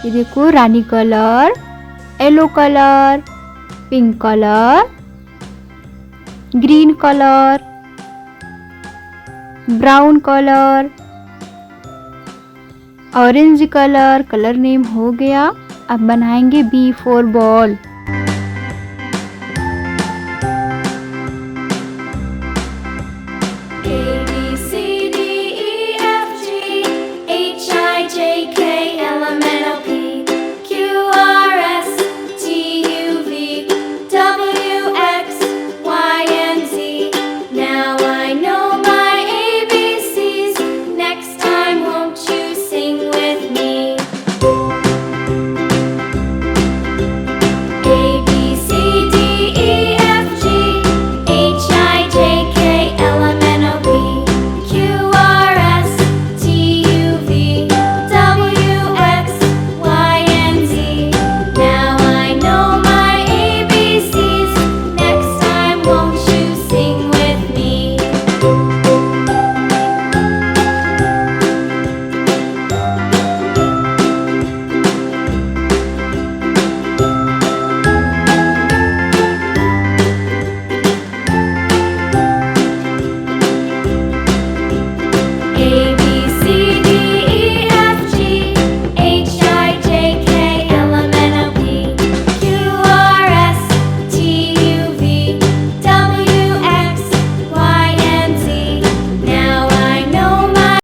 ये देखो रानी colour, yellow colour, pink colour, green colour, brown colour, orange colour. Colour name हो गया। अब बनाएंगे बी फॉर बॉल।